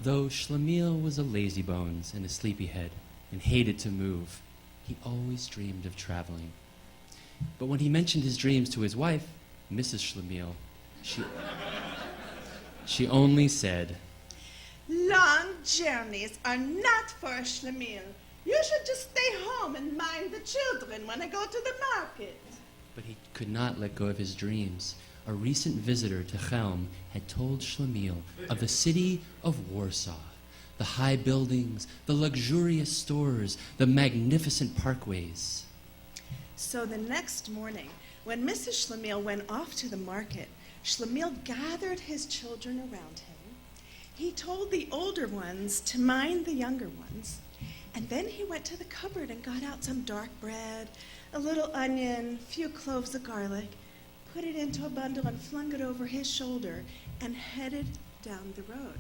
Though Shlemiel was a lazybones and a sleepyhead and hated to move, he always dreamed of traveling. But when he mentioned his dreams to his wife, Mrs. Shlemiel, she only said, "Long journeys are not for a Shlemiel. You should just stay home and mind the children when I go to the market." But he could not let go of his dreams. A recent visitor to Chelm had told Shlemiel of the city of Warsaw, the high buildings, the luxurious stores, the magnificent parkways. So the next morning, when Mrs. Shlemiel went off to the market, Shlemiel gathered his children around him. He told the older ones to mind the younger ones, and then he went to the cupboard and got out some dark bread, a little onion, a few cloves of garlic, put it into a bundle and flung it over his shoulder and headed down the road.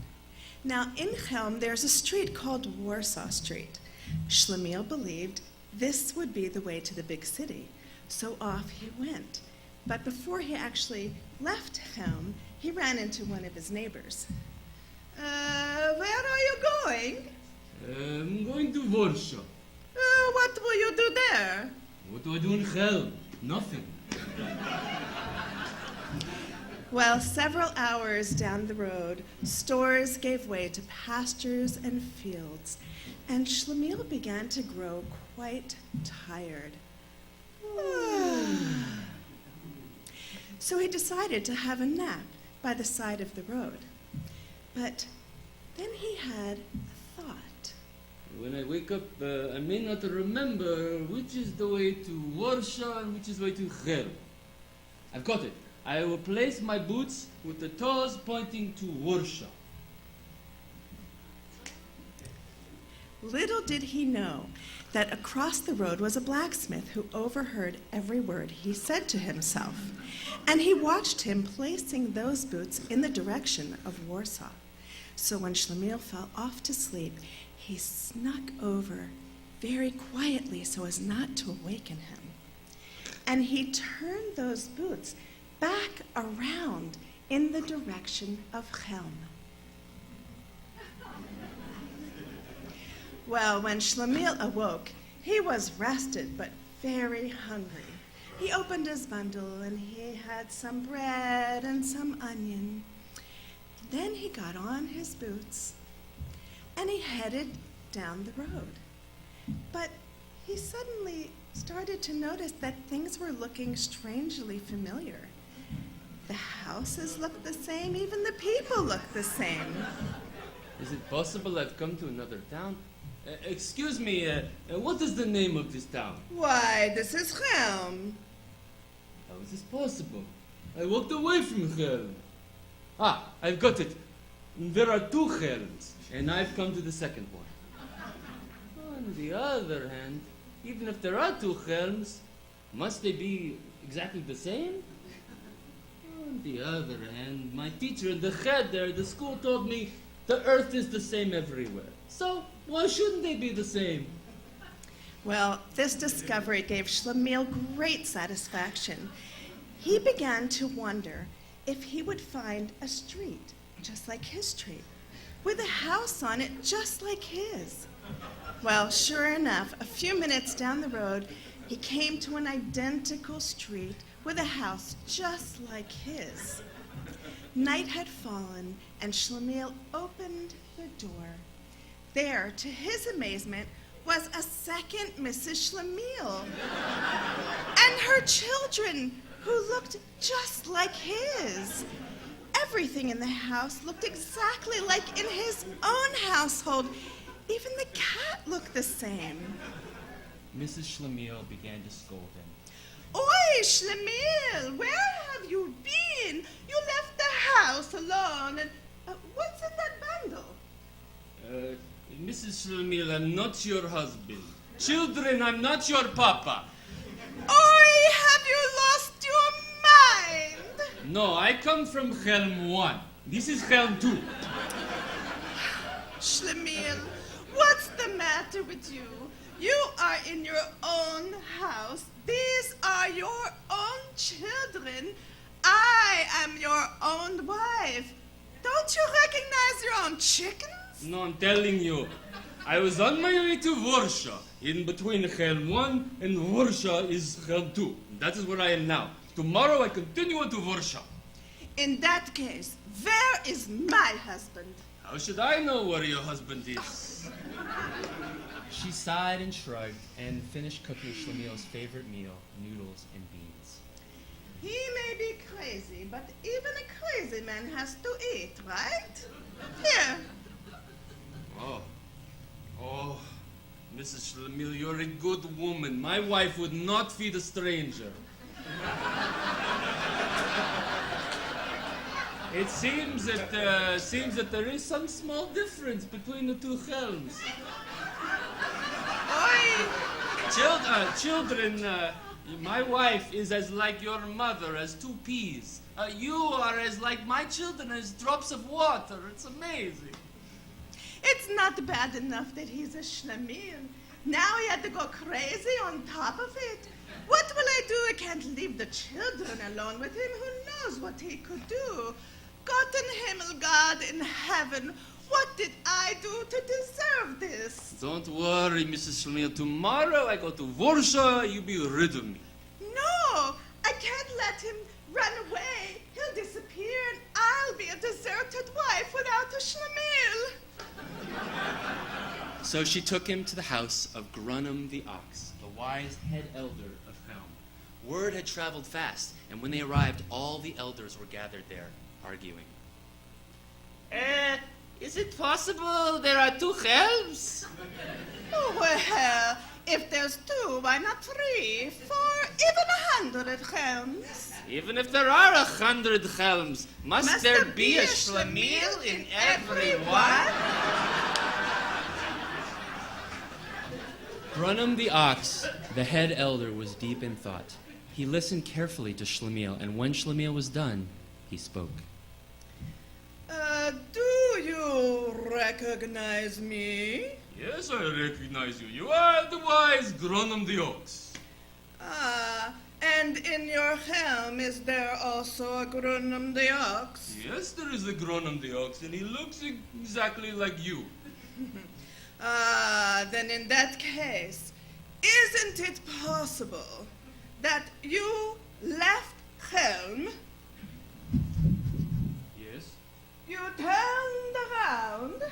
Now in Chelm there's a street called Warsaw Street. Shlemiel believed this would be the way to the big city, so off he went. But before he actually left Chelm, he ran into one of his neighbors. Where are you going?" I'm going to Warsaw. What will you do there?" What do I do in Chelm? Nothing. Well, several hours down the road, stores gave way to pastures and fields, and Shlemiel began to grow quite tired. So he decided to have a nap by the side of the road. But then he had a thought. When I wake up, I may not remember which is the way to Warsaw and which is the way to Chelm. I've got it. I will place my boots with the toes pointing to Warsaw. Little did he know that across the road was a blacksmith who overheard every word he said to himself, and he watched him placing those boots in the direction of Warsaw. So when Shlemiel fell off to sleep, he snuck over very quietly so as not to awaken him. And he turned those boots back around in the direction of Chelm. Well, when Shlemiel awoke, he was rested but very hungry. He opened his bundle and he had some bread and some onion. Then he got on his boots and he headed down the road. But he suddenly started to notice that things were looking strangely familiar. The houses looked the same, even the people looked the same. Is it possible I've come to another town? Excuse me, what is the name of this town? Why, this is Chelm. How is this possible? I walked away from Chelm. Ah, I've got it. There are two Chelms, and I've come to the second one. On the other hand, even if there are two Chelms, must they be exactly the same? On the other hand, my teacher and the head there at the school told me the earth is the same everywhere. So why shouldn't they be the same? Well, this discovery gave Shlemiel great satisfaction. He began to wonder if he would find a street just like his street, with a house on it just like his. Well, sure enough, a few minutes down the road, he came to an identical street with a house just like his. Night had fallen, and Shlemiel opened the door. There, to his amazement, was a second Mrs. Shlemiel and her children, who looked just like his. Everything in the house looked exactly like in his own household. Even the cat looked the same. Mrs. Shlemiel began to scold him. Oi, Shlemiel, where have you been? You left the house alone. And what's in that bundle? Mrs. Shlemiel, I'm not your husband. Children, I'm not your papa. Oi, have you lost your mind? No, I come from Chelm 1. This is Chelm 2. Shlemiel, what's the matter with you? You are in your own house. These are your own children. I am your own wife. Don't you recognize your own chickens? No, I'm telling you. I was on my way to Warsha. In between Helm 1 and Warsha is Helm 2. That is where I am now. Tomorrow I continue on to Warsha. In that case, where is my husband? How should I know where your husband is? She sighed and shrugged and finished cooking Shlemiel's favorite meal, noodles and beans. He may be crazy, but even a crazy man has to eat, right? Here. Oh, Mrs. Shlemiel, you're a good woman. My wife would not feed a stranger. It seems that there is some small difference between the two Helms. Oi! Children, my wife is as like your mother as two peas. You are as like my children as drops of water. It's amazing. It's not bad enough that he's a Shlemiel. Now he had to go crazy on top of it. What will I do? I can't leave the children alone with him. Who knows what he could do? Gott in Himmel, God in heaven, what did I do to deserve this? Don't worry, Mrs. Shlemiel. Tomorrow I go to Warsha. You be rid of me. No, I can't let him run away. He'll disappear and I'll be a deserted wife without a Shlemiel. So she took him to the house of Grunham the ox, the wise head elder of Helm. Word had traveled fast, and when they arrived, all the elders were gathered there, arguing. Is it possible there are two Helms? Oh, well, if there's two, why not 3, 4, even 100 Helms? Even if there are 100 Helms, must there be a Shlemiel in every one? Grunham the ox, the head elder, was deep in thought. He listened carefully to Shlemiel, and when Shlemiel was done, he spoke. Do you recognize me? Yes, I recognize you. You are the wise Grunham the ox. And in your helm, is there also a Grunham the ox? Yes, there is a Grunham the ox, and he looks exactly like you. Then in that case, isn't it possible that you left Helm, Yes? you turned around,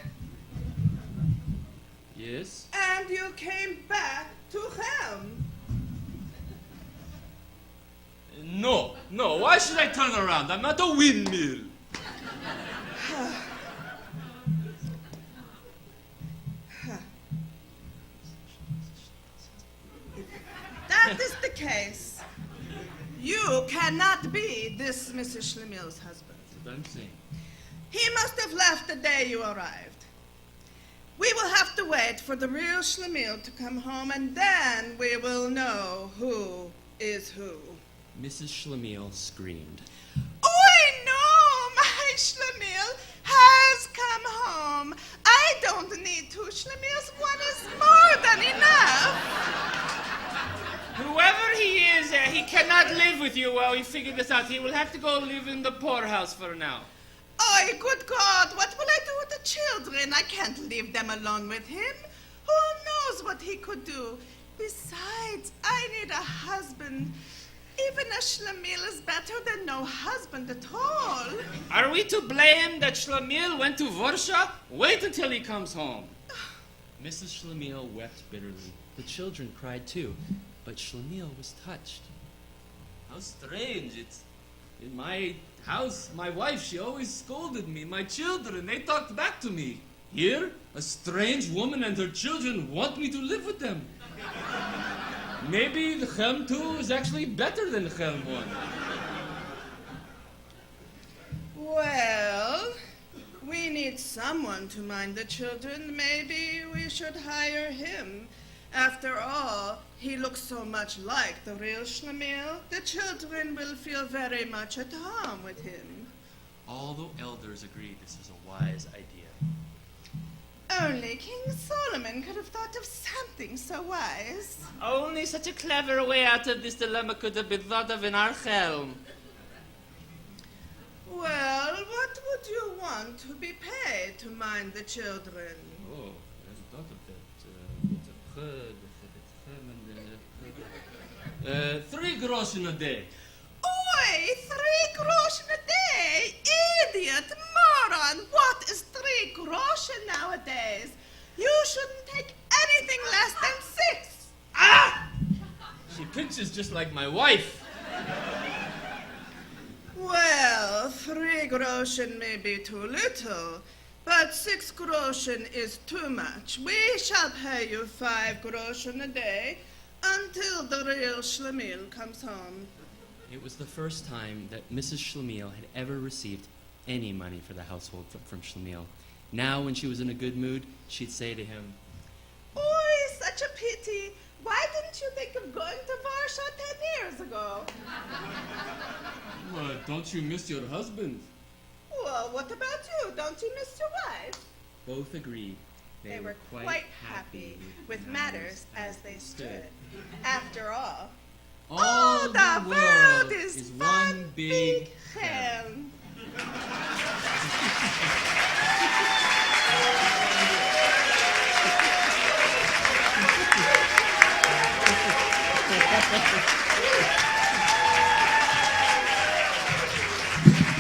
Yes? and you came back to Helm? No. Why should I turn around? I'm not a windmill. That is the case. You cannot be this Mrs. Schlemiel's husband. That's what I'm saying. He must have left the day you arrived. We will have to wait for the real Schlemiel to come home, and then we will know who is who. Mrs. Shlemiel screamed. Oi, no! My Schlemiel has come home. I don't need 2 Schlemiels. 1 is more than enough. Whoever he is, he cannot live with you while we figure this out. He will have to go live in the poorhouse for now. Oi, good God, what will I do with the children? I can't leave them alone with him. Who knows what he could do? Besides, I need a husband. Even a Schlemiel is better than no husband at all. Are we to blame that Shlemiel went to Warsha? Wait until he comes home. Mrs. Shlemiel wept bitterly. The children cried too, but Shlemiel was touched. How strange. It's in my house, my wife, she always scolded me. My children, they talked back to me. Here, a strange woman and her children want me to live with them. Maybe the Helm 2 is actually better than Helm 1. Well, we need someone to mind the children. Maybe we should hire him. After all, he looks so much like the real Schlemiel. The children will feel very much at home with him. All the elders agreed this was a wise idea. Only King Solomon could have thought of something so wise. Only such a clever way out of this dilemma could have been thought of in our Helm. Well, what would you want to be paid to mind the children? Oh, I hadn't thought of that. 3 groschen a day. Oi, 3 groschen a day! Idiot, moron! What is 3 groschen nowadays? You shouldn't take anything less than 6. Ah! She pinches just like my wife. Well, 3 groschen may be too little, but 6 groschen is too much. We shall pay you 5 groschen a day until the real Shlemiel comes home. It was the first time that Mrs. Shlemiel had ever received any money for the household from Shlemiel. Now, when she was in a good mood, she'd say to him, Oi, such a pity. Why didn't you think of going to Warsaw 10 years ago? Well, don't you miss your husband? Well, what about you? Don't you miss your wife? both agreed They were quite happy with matters as they stood. After all the world is one big ham.